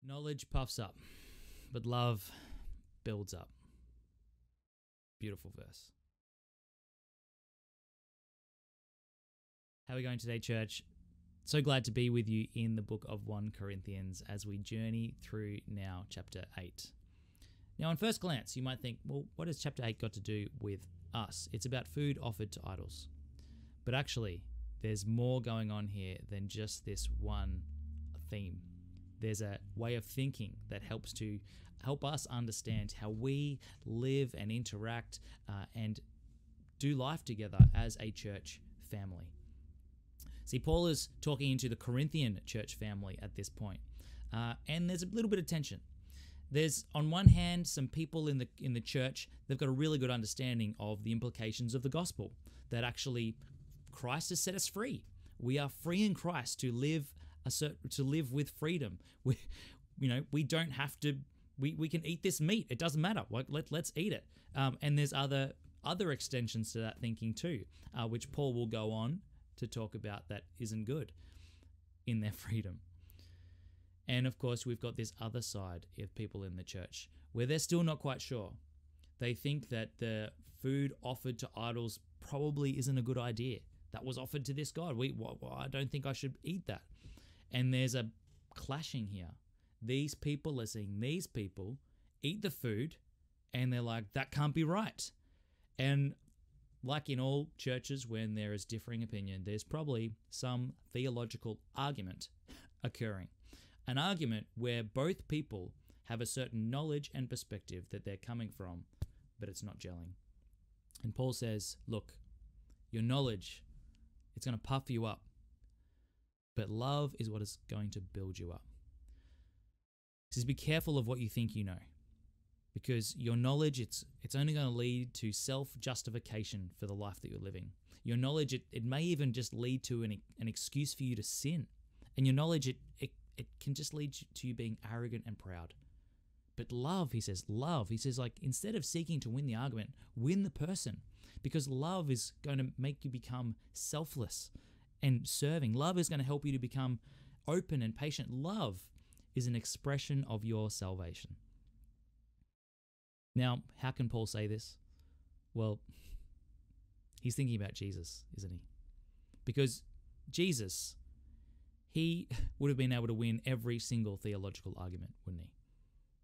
Knowledge puffs up, but love builds up. Beautiful verse. How are we going today, church? So glad to be with you in the book of 1 Corinthians as we journey through now chapter 8. Now, on first glance, you might think, well, what has chapter 8 got to do with us? It's about food offered to idols. But actually, there's more going on here than just this one theme. There's a way of thinking that helps us understand how we live and interact and do life together as a church family. See, Paul is talking into the Corinthian church family at this point, and there's a little bit of tension. There's, on one hand, some people in the church, they've got a really good understanding of the implications of the gospel, that actually Christ has set us free. We are free in Christ to live with freedom. We don't have to. We can eat this meat. It doesn't matter. Let's eat it. And there's other extensions to that thinking too, which Paul will go on to talk about that isn't good in their freedom. And of course, we've got this other side of people in the church where they're still not quite sure. They think that the food offered to idols probably isn't a good idea. That was offered to this God. I don't think I should eat that. And there's a clashing here. These people are seeing these people eat the food and they're like, that can't be right. And like in all churches, when there is differing opinion, there's probably some theological argument occurring. An argument where both people have a certain knowledge and perspective that they're coming from, but it's not gelling. And Paul says, look, your knowledge, it's going to puff you up, but love is what is going to build you up. He says, be careful of what you think you know, because your knowledge, it's only going to lead to self-justification for the life that you're living. Your knowledge, it may even just lead to an excuse for you to sin. And your knowledge, it can just lead to you being arrogant and proud. But love, he says, like, instead of seeking to win the argument, win the person, because love is going to make you become selfless and serving. Love is going to help you to become open and patient. Love is an expression of your salvation. Now, how can Paul say this? Well, he's thinking about Jesus, isn't he? Because Jesus, he would have been able to win every single theological argument, wouldn't he?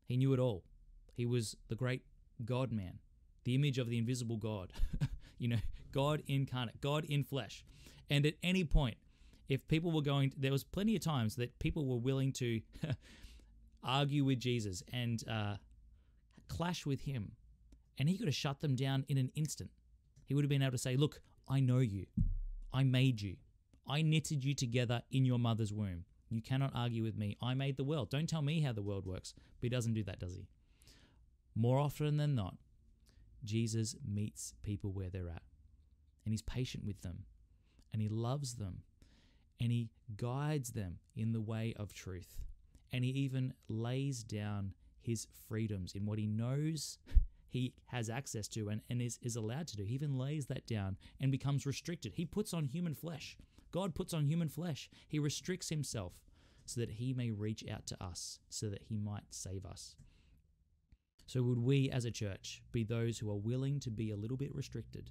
He knew it all. He was the great God-man, the image of the invisible God, God incarnate, God in flesh. And at any point, if people were there was plenty of times that people were willing to argue with Jesus and clash with him, and he could have shut them down in an instant. He would have been able to say, look, I know you. I made you. I knitted you together in your mother's womb. You cannot argue with me. I made the world. Don't tell me how the world works. But he doesn't do that, does he? More often than not, Jesus meets people where they're at. And he's patient with them. And he loves them. And he guides them in the way of truth. And he even lays down his freedoms in what he knows he has access to and is allowed to do. He even lays that down and becomes restricted. He puts on human flesh. God puts on human flesh. He restricts himself so that he may reach out to us, so that he might save us. So would we as a church be those who are willing to be a little bit restricted,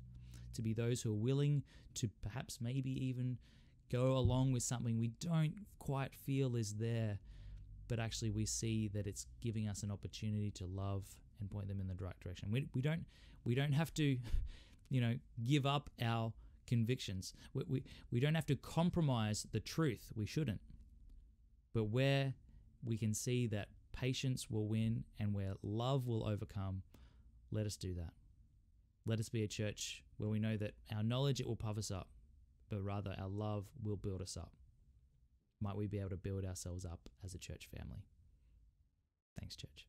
to be those who are willing to perhaps maybe even go along with something we don't quite feel is there, but actually we see that it's giving us an opportunity to love and point them in the right direction. We don't have to, give up our convictions. We don't have to compromise the truth. We shouldn't. But where we can see that patience will win and where love will overcome, let us do that. Let us be a church where we know that our knowledge, it will puff us up, but rather our love will build us up. Might we be able to build ourselves up as a church family. Thanks, church.